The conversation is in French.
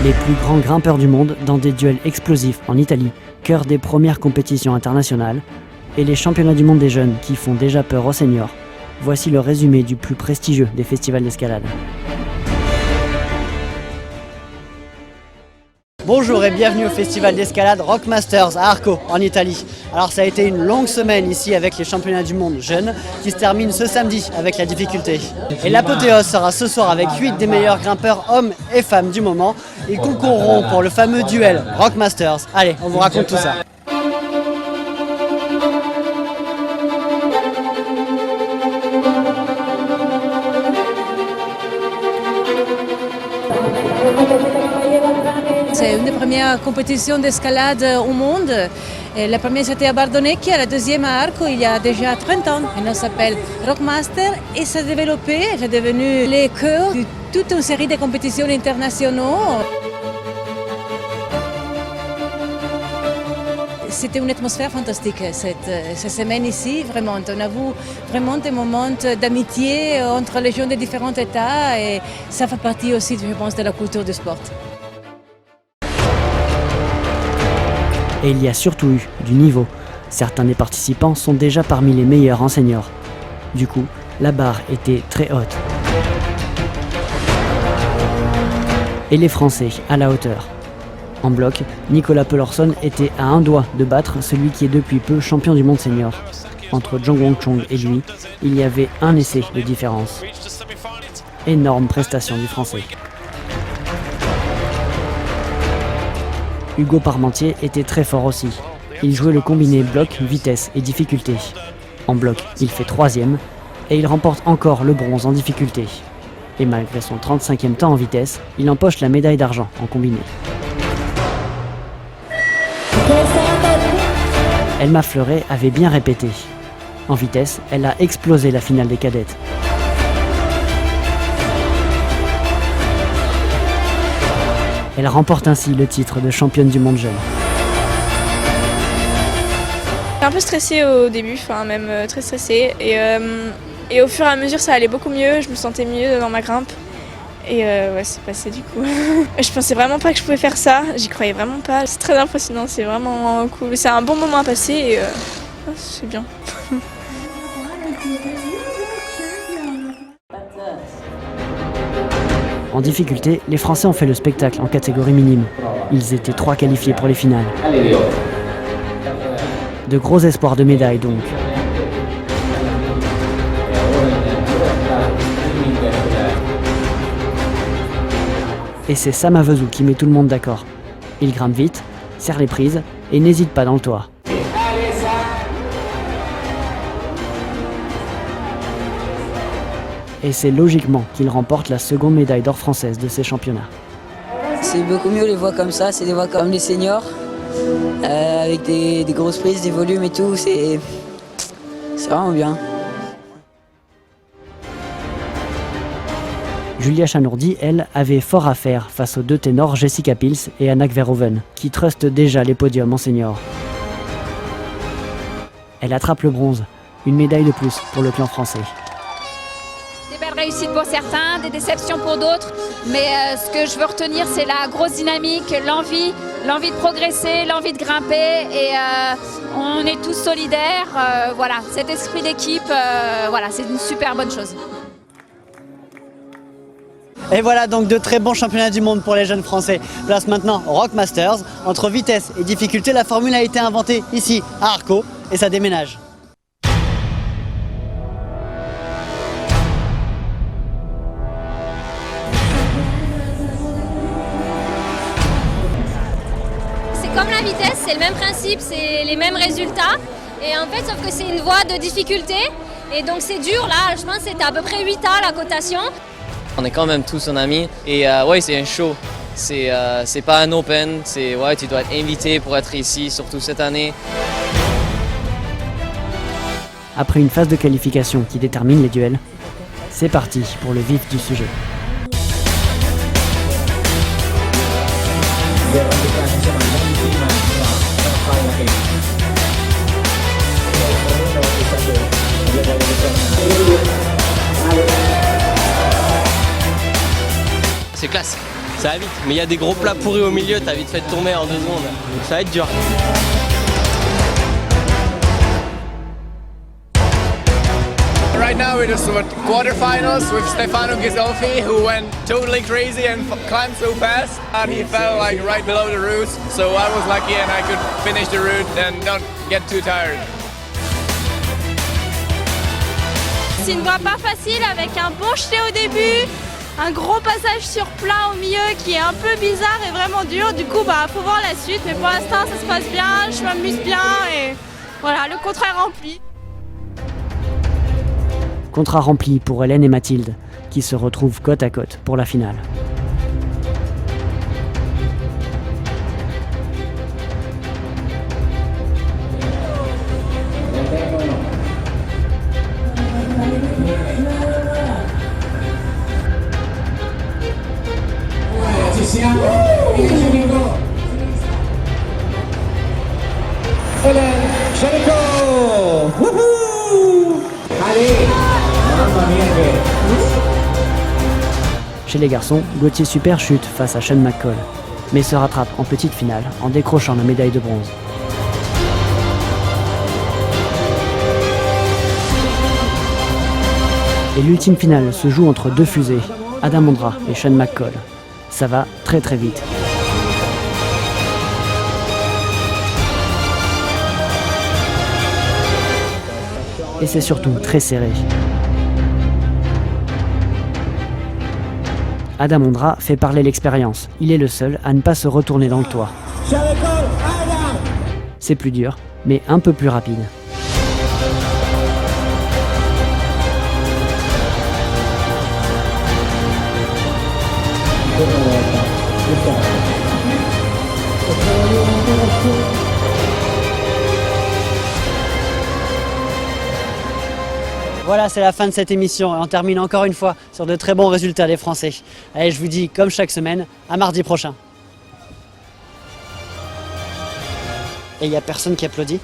Les plus grands grimpeurs du monde dans des duels explosifs en Italie, cœur des premières compétitions internationales, et les championnats du monde des jeunes qui font déjà peur aux seniors. Voici le résumé du plus prestigieux des festivals d'escalade. Bonjour et bienvenue au festival d'escalade Rock Masters à Arco, en Italie. Alors ça a été une longue semaine ici avec les championnats du monde jeunes qui se terminent ce samedi avec la difficulté. Et l'apothéose sera ce soir avec 8 des meilleurs grimpeurs hommes et femmes du moment. Ils concourront pour le fameux duel Rock Masters. Allez, on vous raconte tout ça. C'est une des premières compétitions d'escalade au monde. Et la première c'était à Bardonecchia, la deuxième à Arco il y a déjà 30 ans. Et on s'appelle Rockmaster et ça s'est développé, c'est devenu le cœur de toute une série de compétitions internationales. C'était une atmosphère fantastique cette semaine ici, vraiment. On a vu vraiment des moments d'amitié entre les gens de différents États et ça fait partie aussi, je pense, de la culture du sport. Et il y a surtout eu du niveau. Certains des participants sont déjà parmi les meilleurs en seniors. Du coup, la barre était très haute. Et les Français à la hauteur. En bloc, Nicolas Pelorson était à un doigt de battre celui qui est depuis peu champion du monde senior. Entre Zhong Wong-Chong et lui, il y avait un essai de différence. Énorme prestation du Français. Hugo Parmentier était très fort aussi. Il jouait le combiné bloc, vitesse et difficulté. En bloc, il fait 3e et il remporte encore le bronze en difficulté. Et malgré son 35e temps en vitesse, il empoche la médaille d'argent en combiné. Elma Fleuret avait bien répété. En vitesse, elle a explosé la finale des cadettes. Elle remporte ainsi le titre de championne du monde jeune. J'étais un peu stressée au début, même très stressée. Et au fur et à mesure, ça allait beaucoup mieux, je me sentais mieux dans ma grimpe. Et ouais, c'est passé du coup. Je pensais vraiment pas que je pouvais faire ça, j'y croyais vraiment pas. C'est très impressionnant, c'est vraiment cool. C'est un bon moment à passer et c'est bien. En difficulté, les Français ont fait le spectacle en catégorie minime. Ils étaient 3 qualifiés pour les finales. De gros espoirs de médailles donc. Et c'est Sam Avezou qui met tout le monde d'accord. Il grimpe vite, serre les prises et n'hésite pas dans le toit. Et c'est logiquement qu'il remporte la seconde médaille d'or française de ces championnats. C'est beaucoup mieux les voies comme ça, c'est des voies comme les seniors, avec des grosses prises, des volumes et tout, c'est vraiment bien. Julia Chanourdi, elle, avait fort à faire face aux deux ténors Jessica Pils et Anna Verhoeven, qui trustent déjà les podiums en senior. Elle attrape le bronze, une médaille de plus pour le clan français. Des belles réussites pour certains, des déceptions pour d'autres, mais ce que je veux retenir, c'est la grosse dynamique, l'envie de progresser, l'envie de grimper, et on est tous solidaires. Voilà, cet esprit d'équipe, voilà, c'est une super bonne chose. Et voilà donc de très bons championnats du monde pour les jeunes Français. Place maintenant au Rock Masters. Entre vitesse et difficulté, la formule a été inventée ici à Arco et ça déménage. Comme la vitesse, c'est le même principe, c'est les mêmes résultats. Et en fait, sauf que c'est une voie de difficulté. Et donc c'est dur, là, je pense que c'était à peu près 8 ans la cotation. On est quand même tous en amis et ouais, c'est un show. C'est pas un open, ouais, tu dois être invité pour être ici, surtout cette année. Après une phase de qualification qui détermine les duels, c'est parti pour le vif du sujet. C'est classe. ça va vite. Mais il y a des gros plats pourris au milieu, t'as vite fait de tomber en 2 secondes. Ça va être dur. Right now we're just at quarterfinals with Stefano Ghisolfi, who went totally crazy and climbed so fast, and he fell like right below the route. So I was lucky and I could finish the route and not get too tired. C'est une voie pas facile avec un bon jeté au début, un gros passage sur plat au milieu qui est un peu bizarre et vraiment dur. Du coup, faut voir la suite. Mais pour l'instant, ça se passe bien, je m'amuse bien et voilà, le contrat est rempli. Contrat rempli pour Hélène et Mathilde, qui se retrouvent côte à côte pour la finale. Chez les garçons, Gauthier Super chute face à Sean McCall, mais se rattrape en petite finale en décrochant la médaille de bronze. Et l'ultime finale se joue entre 2 fusées, Adam Ondra et Sean McCall. Ça va très très vite. Et c'est surtout très serré. Adam Ondra fait parler l'expérience. Il est le seul à ne pas se retourner dans le toit. C'est plus dur, mais un peu plus rapide. Voilà, c'est la fin de cette émission et on termine encore une fois sur de très bons résultats des Français. Allez, je vous dis, comme chaque semaine, à mardi prochain. Et il n'y a personne qui applaudit ?